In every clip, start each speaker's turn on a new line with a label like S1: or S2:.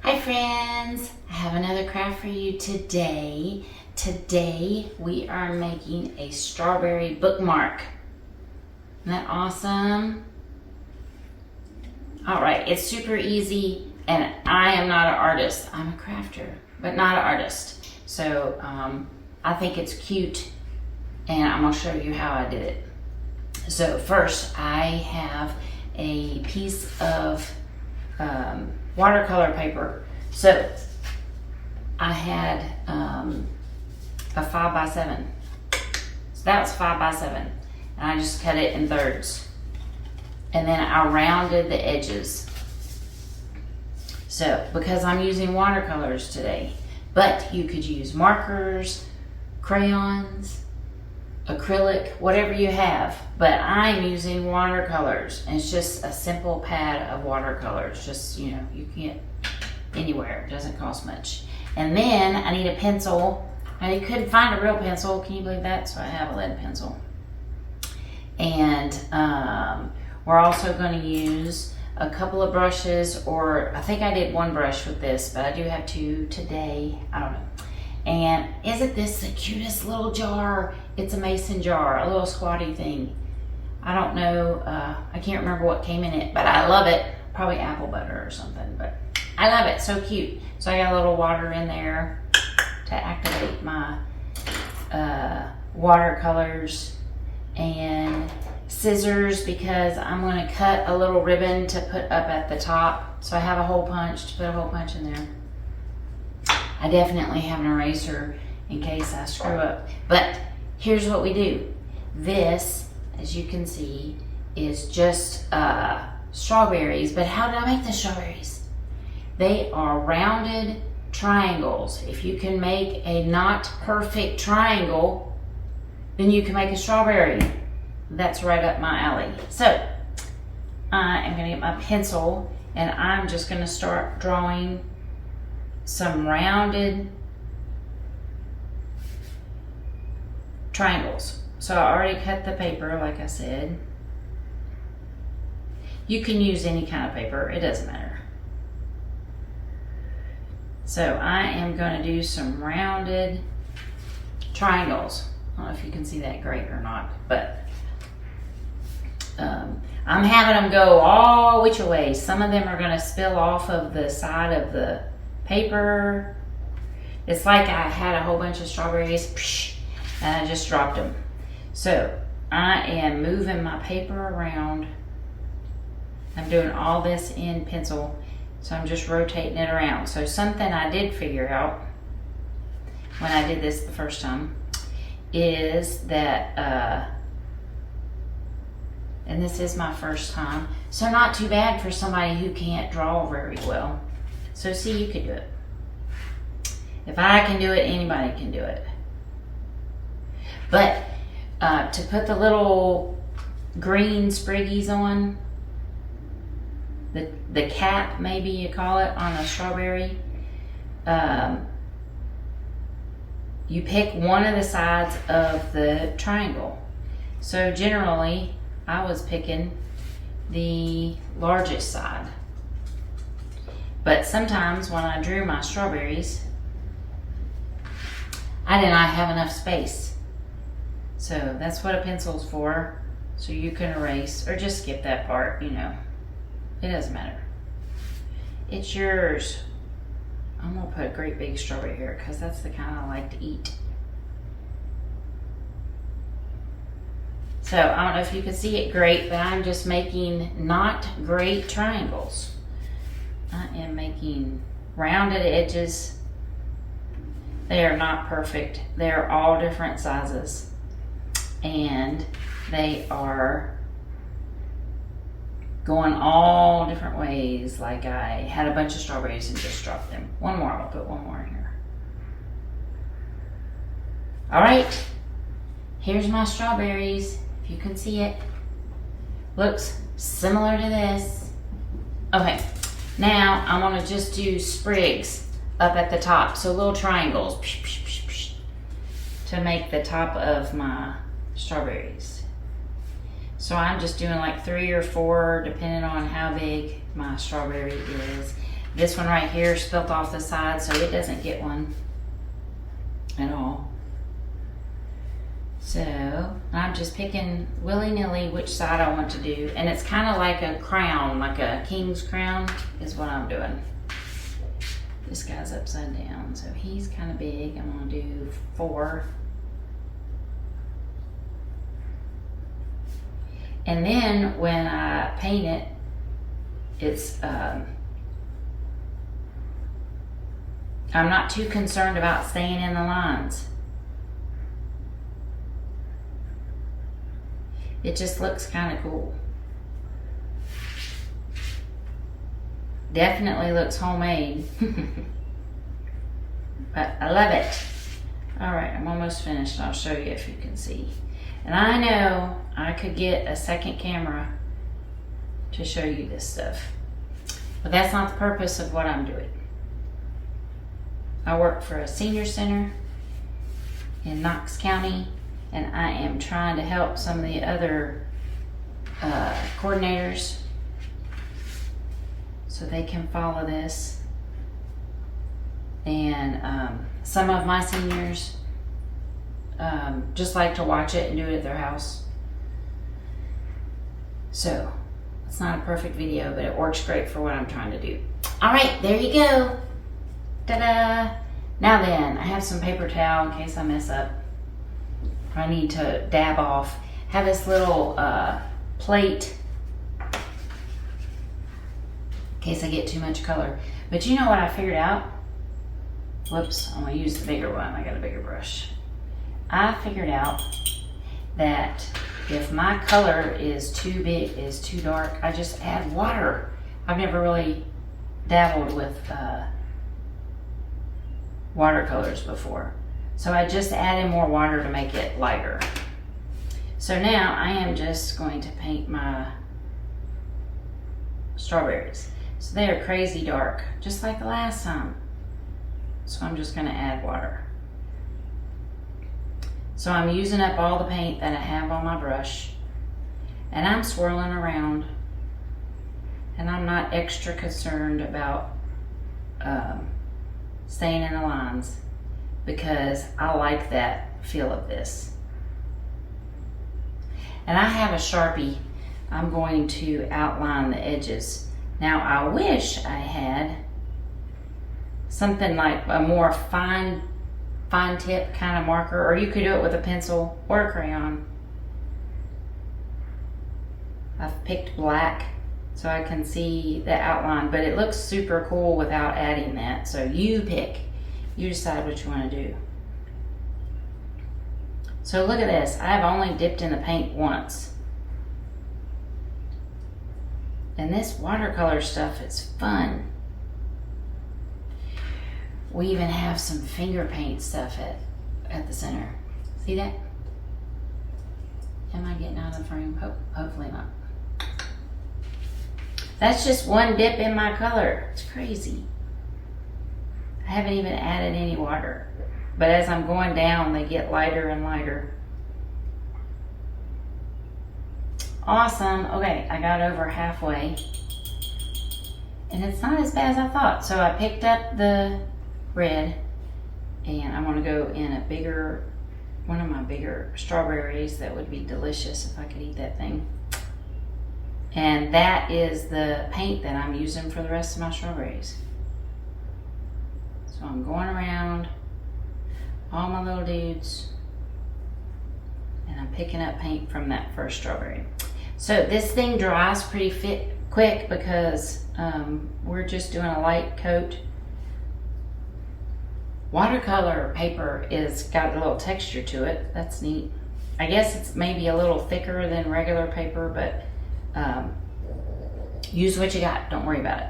S1: Hi friends, I have another craft for you today. Today we are making a strawberry bookmark. Isn't that awesome? Alright, it's super easy and I am not an artist. I'm a crafter, but not an artist. So I think it's cute and I'm going to show you how I did it. So first I have a piece of watercolor paper. So I had a 5x7. So that was 5x7. And I just cut it in thirds. And then I rounded the edges. So because I'm using watercolors today, but you could use markers, crayons, acrylic, whatever you have, but I'm using watercolors, and it's just a simple pad of watercolors. Just, you know, you can get anywhere, it doesn't cost much. And then I need a pencil. I couldn't find a real pencil, can you believe that? So I have a lead pencil. And we're also going to use a couple of brushes, or I think I did one brush with this, but I do have two today, I don't know. And isn't this the cutest little jar? It's a mason jar, a little squatty thing. I don't know, I can't remember what came in it, but I love it. Probably apple butter or something, but I love it, so cute. So I got a little water in there to activate my watercolors, and scissors because I'm gonna cut a little ribbon to put up at the top. So I have a hole punch to put a hole punch in there. I definitely have an eraser in case I screw up. But here's what we do. This, as you can see, is just strawberries. But how did I make the strawberries? They are rounded triangles. If you can make a not perfect triangle, then you can make a strawberry. That's right up my alley. So I am gonna get my pencil and I'm just gonna start drawing some rounded triangles. So I already cut the paper, like I said. You can use any kind of paper, it doesn't matter. So I am going to do some rounded triangles. I don't know if you can see that great or not, but I'm having them go all which way. Some of them are going to spill off of the side of the paper. It's like I had a whole bunch of strawberries and I just dropped them. So I am moving my paper around. I'm doing all this in pencil, so I'm just rotating it around. So something I did figure out when I did this the first time is that and this is my first time, so not too bad for somebody who can't draw very well. So see, you can do it. If I can do it, anybody can do it. But to put the little green spriggies on, the cap, maybe you call it, on a strawberry, you pick one of the sides of the triangle. So generally, I was picking the largest side. But sometimes when I drew my strawberries, I did not have enough space. So that's what a pencil's for. So you can erase or just skip that part, you know. It doesn't matter. It's yours. I'm gonna put a great big strawberry here because that's the kind I like to eat. So I don't know if you can see it great, but I'm just making not great triangles. I am making rounded edges. They are not perfect. They're all different sizes. And they are going all different ways. Like I had a bunch of strawberries and just dropped them. One more, I'll put one more in here. All right, here's my strawberries. If you can see it, looks similar to this. Okay, now I'm gonna just do sprigs up at the top. So little triangles to make the top of my strawberries. So I'm just doing like 3 or 4, depending on how big my strawberry is. This one right here spilt off the side, so it doesn't get one at all. So I'm just picking willy-nilly which side I want to do. And it's kind of like a crown, like a king's crown is what I'm doing. This guy's upside down, so he's kind of big. I'm gonna do 4. And then when I paint it, it's, I'm not too concerned about staying in the lines. It just looks kind of cool. Definitely looks homemade. But I love it. All right, I'm almost finished. I'll show you if you can see. And I know I could get a second camera to show you this stuff. But that's not the purpose of what I'm doing. I work for a senior center in Knox County, and I am trying to help some of the other coordinators so they can follow this. And some of my seniors just like to watch it and do it at their house. So it's not a perfect video, but it works great for what I'm trying to do. All right, there you go. Ta-da! Now then, I have some paper towel in case I mess up. I need to dab off. Have this little plate in case I get too much color. But you know what I figured out? Whoops, I'm gonna use the bigger one. I got a bigger brush. I figured out that if my color is too big, is too dark, I just add water. I've never really dabbled with watercolors before. So I just add in more water to make it lighter. So now I am just going to paint my strawberries. So they are crazy dark, just like the last time. So I'm just gonna add water. So I'm using up all the paint that I have on my brush, and I'm swirling around, and I'm not extra concerned about staying in the lines because I like that feel of this. And I have a Sharpie. I'm going to outline the edges. Now I wish I had something like a more fine tip kind of marker, or you could do it with a pencil or a crayon. I've picked black so I can see the outline, but it looks super cool without adding that. So you pick, you decide what you want to do. So look at this, I've only dipped in the paint once. And this watercolor stuff is fun. We even have some finger paint stuff at the center. See that? Am I getting out of the frame? Hopefully not. That's just one dip in my color. It's crazy. I haven't even added any water. But as I'm going down, they get lighter and lighter. Awesome. Okay, I got over halfway. And it's not as bad as I thought. So I picked up the red, and I want to go in a bigger, one of my bigger strawberries. That would be delicious if I could eat that thing. And that is the paint that I'm using for the rest of my strawberries. So I'm going around all my little dudes, and I'm picking up paint from that first strawberry. So this thing dries pretty quick because we're just doing a light coat. Watercolor paper is got a little texture to it. That's neat. I guess it's maybe a little thicker than regular paper, but use what you got. Don't worry about it.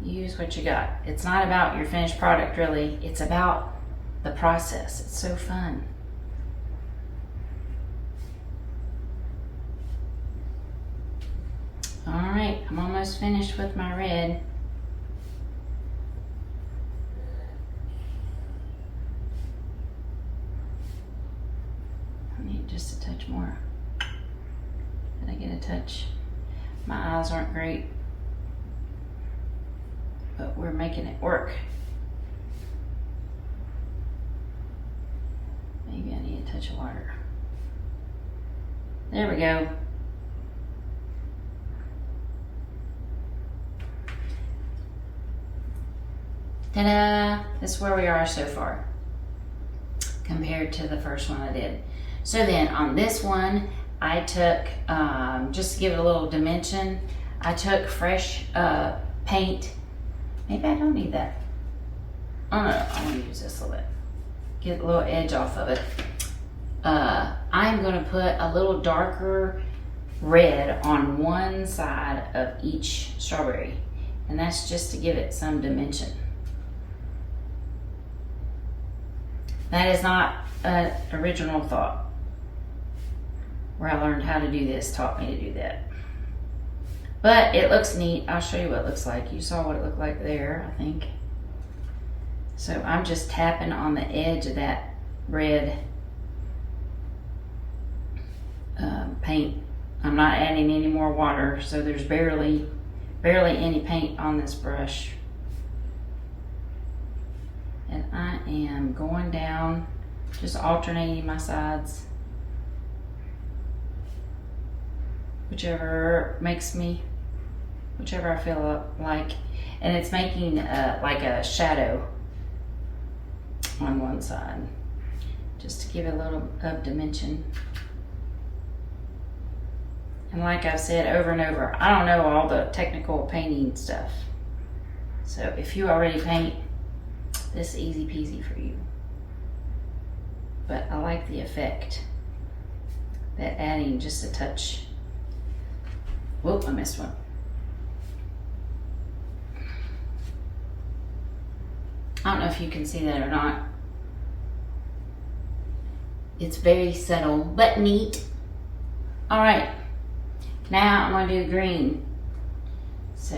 S1: Use what you got. It's not about your finished product, really. It's about the process. It's so fun. All right, I'm almost finished with my red. I need just a touch more. Did I get a touch? My eyes aren't great. but we're making it work. Maybe I need a touch of water. There we go. Ta-da! That's where we are so far compared to the first one I did. So then on this one, I took, just to give it a little dimension, I took fresh paint. Maybe I don't need that. Oh no, I want to use this a little bit. Get a little edge off of it. I'm going to put a little darker red on one side of each strawberry. And that's just to give it some dimension. That is not an original thought. Where I learned how to do this taught me to do that. But it looks neat. I'll show you what it looks like. You saw what it looked like there, I think. So I'm just tapping on the edge of that red paint. I'm not adding any more water, so there's barely any paint on this brush. And I am going down, just alternating my sides. Whichever I feel like. And it's making like a shadow on one side, just to give it a little of dimension. And like I've said over and over, I don't know all the technical painting stuff. So if you already paint, this is easy peasy for you. But I like the effect that adding just a touch. Whoop, I missed one. I don't know if you can see that or not. It's very subtle, but neat. All right, now I'm gonna do green. So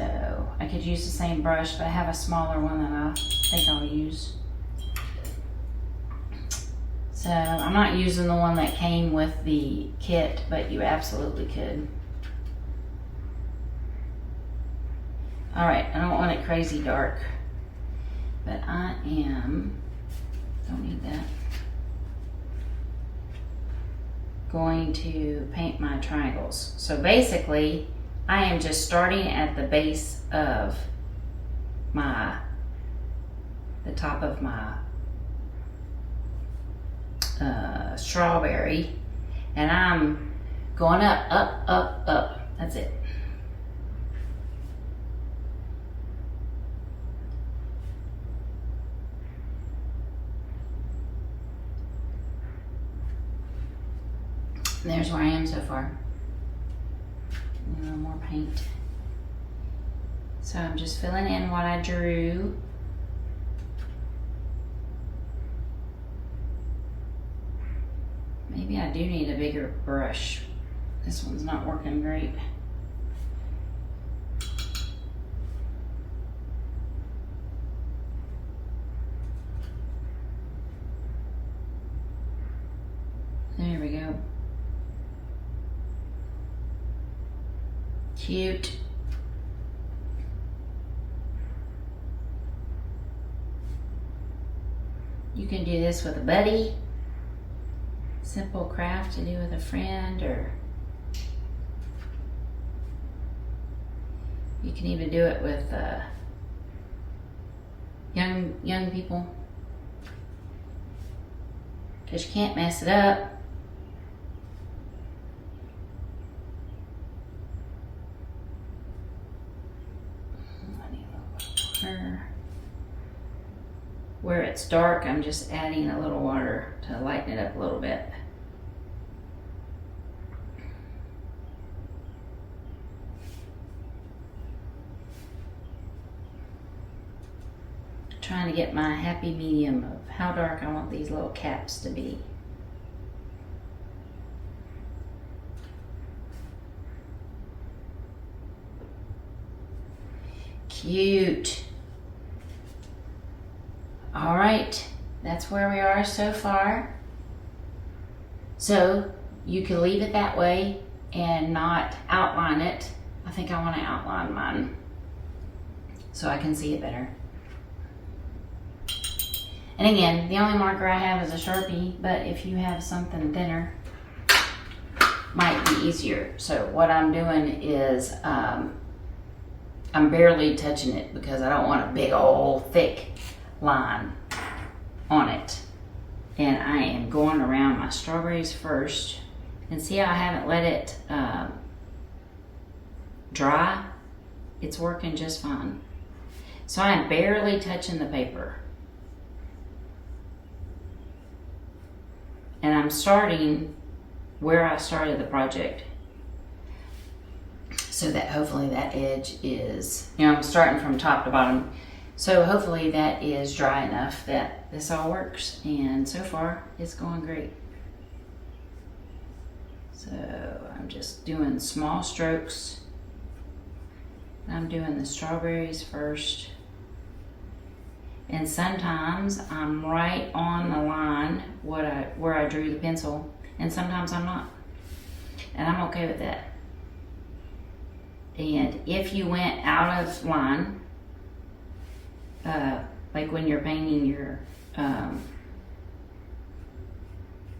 S1: I could use the same brush, but I have a smaller one that I think I'll use. So I'm not using the one that came with the kit, but you absolutely could. All right, I don't want it crazy dark, but don't need that. Going to paint my triangles. So basically, I am just starting at the base of the top of my strawberry, and I'm going up, up, up, up. That's it. And there's where I am so far. A little more paint. So I'm just filling in what I drew. Maybe I do need a bigger brush. This one's not working great. There we go. Cute. You can do this with a buddy. Simple craft to do with a friend, or you can even do it with young people, because you can't mess it up. Where it's dark, I'm just adding a little water to lighten it up a little bit. Trying to get my happy medium of how dark I want these little caps to be. Cute. All right, that's where we are so far. So you can leave it that way and not outline it. I think I want to outline mine. so I can see it better. And again, the only marker I have is a Sharpie, but if you have something thinner, might be easier. So what I'm doing is I'm barely touching it because I don't want a big old thick line on it. And I am going around my strawberries first. And see how I haven't let it dry? It's working just fine. So I am barely touching the paper. And I'm starting where I started the project, so that hopefully that edge is, I'm starting from top to bottom. So hopefully that is dry enough that this all works. And so far it's going great. So I'm just doing small strokes. I'm doing the strawberries first. And sometimes I'm right on the line where I drew the pencil, and sometimes I'm not. And I'm okay with that. And if you went out of line, like when you're painting your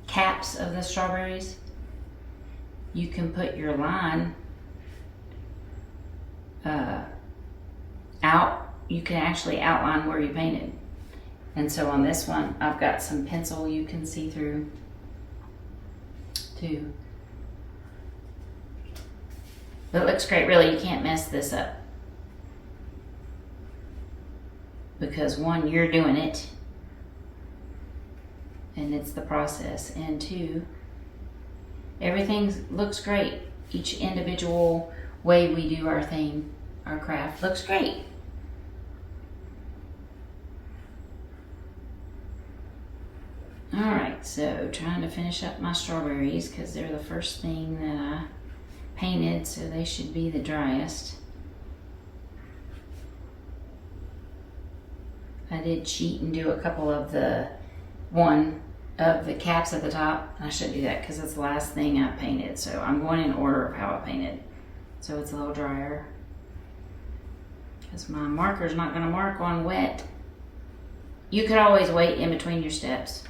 S1: caps of the strawberries, you can put your line out. You can actually outline where you painted. And so on this one, I've got some pencil you can see through too. But it looks great. Really, you can't mess this up. Because one, you're doing it. And it's the process. And two, everything looks great. Each individual way we do our thing, our craft, looks great. Alright, so trying to finish up my strawberries because they're the first thing that I painted, so they should be the driest. I did cheat and do a couple of the caps at the top. I should do that because it's the last thing I painted, so I'm going in order of how I painted, so it's a little drier. Because my marker's not going to mark on wet. You could always wait in between your steps.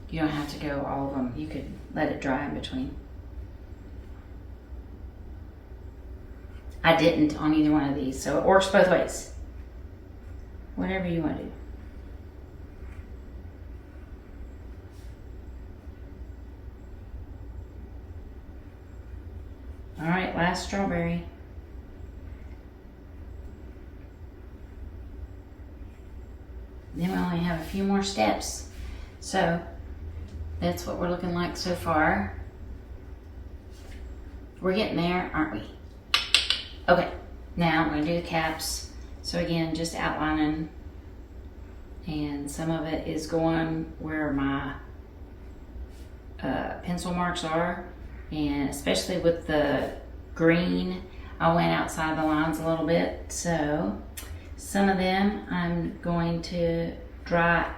S1: You don't have to go all of them. You could let it dry in between. I didn't on either one of these, so it works both ways. Whatever you want to do. All right, last strawberry. Then we only have a few more steps. So that's what we're looking like so far. We're getting there, aren't we? Okay, now I'm going to do the caps. So again, just outlining. And some of it is going where my pencil marks are. And especially with the green, I went outside the lines a little bit. So some of them I'm going to dry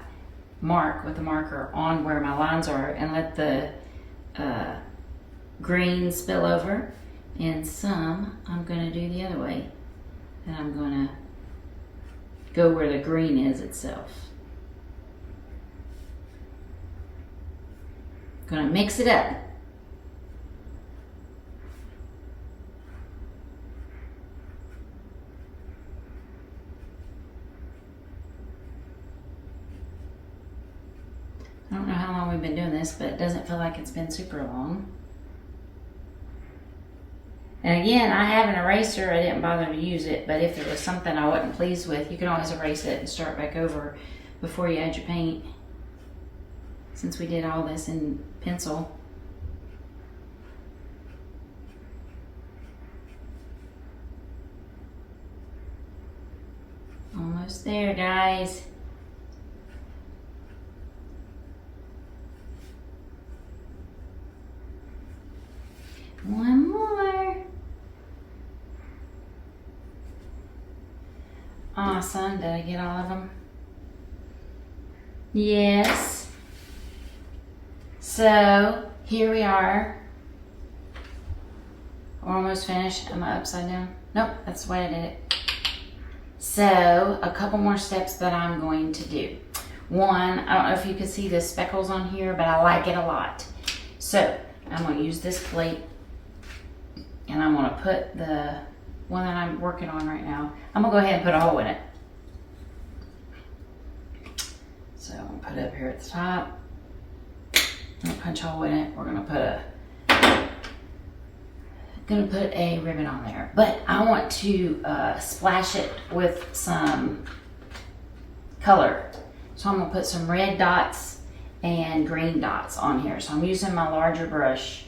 S1: mark with the marker on where my lines are and let the green spill over, and some I'm going to do the other way, and I'm going to go where the green is itself. Going to mix it up. I don't know how long we've been doing this, but it doesn't feel like it's been super long. And again, I have an eraser. I didn't bother to use it, but if there was something I wasn't pleased with, you can always erase it and start back over before you add your paint. Since we did all this in pencil. Almost there, guys. One more. Awesome. Did I get all of them? Yes. So here we are. We're almost finished. Am I upside down? Nope, that's the way I did it. So, a couple more steps that I'm going to do. One, I don't know if you can see the speckles on here, but I like it a lot. So, I'm going to use this plate, and I'm going to put the one that I'm working on right now. I'm going to go ahead and put a hole in it. So, I'm going to put it up here at the top. I'm going to punch a hole in it. We're going to put a ribbon on there, but I want to splash it with some color. So I'm gonna put some red dots and green dots on here. So I'm using my larger brush,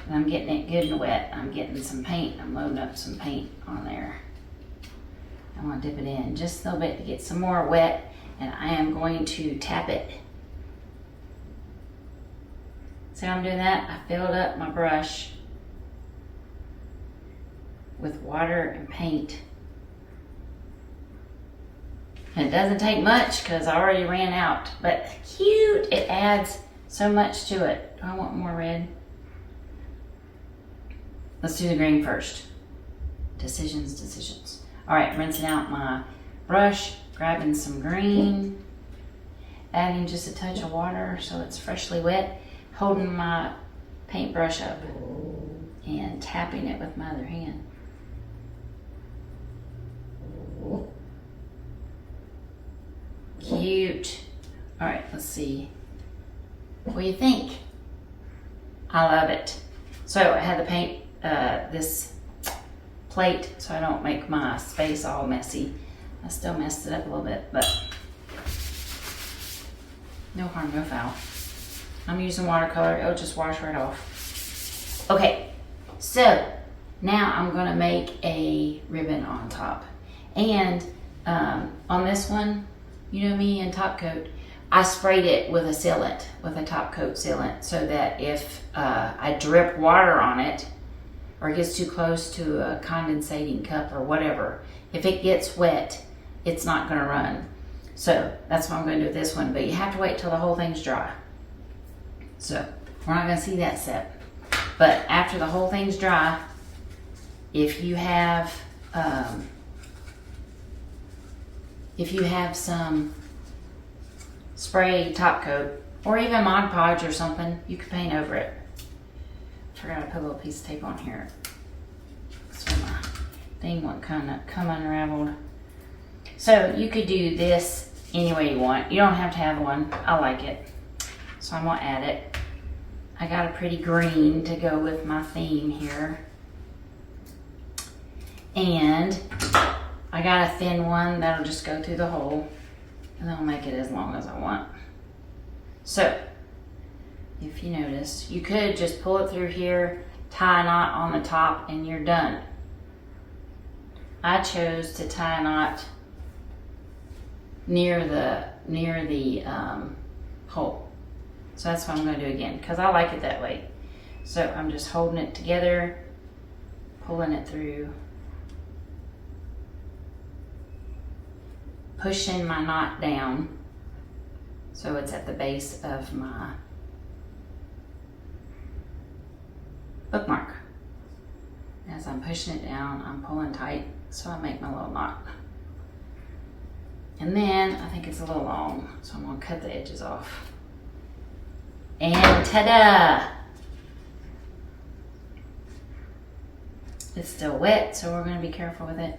S1: and I'm getting it good and wet. I'm getting some paint. I'm loading up some paint on there. I'm gonna dip it in just a little bit to get some more wet, and I am going to tap it. See how I'm doing that? I filled up my brush with water and paint. And it doesn't take much because I already ran out, but cute, it adds so much to it. Do I want more red? Let's do the green first. Decisions. All right, rinsing out my brush, grabbing some green, adding just a touch of water so it's freshly wet, holding my paintbrush up and tapping it with my other hand. Cute. All right, let's see. What do you think? I love it. So I had to paint this plate so I don't make my space all messy. I still messed it up a little bit, but no harm, no foul. I'm using watercolor. It'll just wash right off. Okay, so now I'm gonna make a ribbon on top. And on this one, you know me and top coat, I sprayed it with a sealant, with a top coat sealant, so that if I drip water on it or it gets too close to a condensating cup or whatever, if it gets wet, it's not gonna run. So that's what I'm gonna do with this one, but you have to wait till the whole thing's dry. So we're not gonna see that step. But after the whole thing's dry, if you have some spray top coat or even Mod Podge or something, you could paint over it. Forgot to put a little piece of tape on here so my thing won't come unraveled. So you could do this any way you want. You don't have to have one. I like it. So I'm gonna add it. I got a pretty green to go with my theme here. And I got a thin one that'll just go through the hole, and I'll make it as long as I want. So, if you notice, you could just pull it through here, tie a knot on the top, and you're done. I chose to tie a knot near the hole. So that's what I'm gonna do again, because I like it that way. So I'm just holding it together, pulling it through, pushing my knot down so it's at the base of my bookmark. As I'm pushing it down, I'm pulling tight so I make my little knot. And then I think it's a little long, so I'm gonna cut the edges off. And ta-da! It's still wet, so we're gonna be careful with it.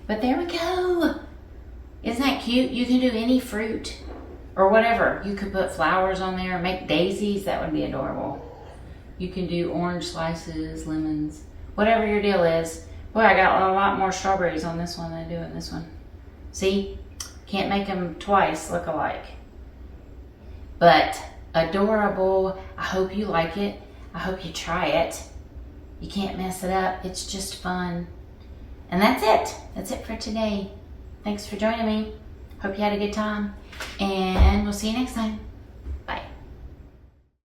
S1: But there we go! Isn't that cute? You can do any fruit or whatever. You could put flowers on there, make daisies, that would be adorable. You can do orange slices, lemons, whatever your deal is. Boy, I got a lot more strawberries on this one than I do in this one. See? Can't make them twice look alike. But adorable. I hope you like it. I hope you try it. You can't mess it up. It's just fun. And that's it. That's it for today. Thanks for joining me. Hope you had a good time. And we'll see you next time.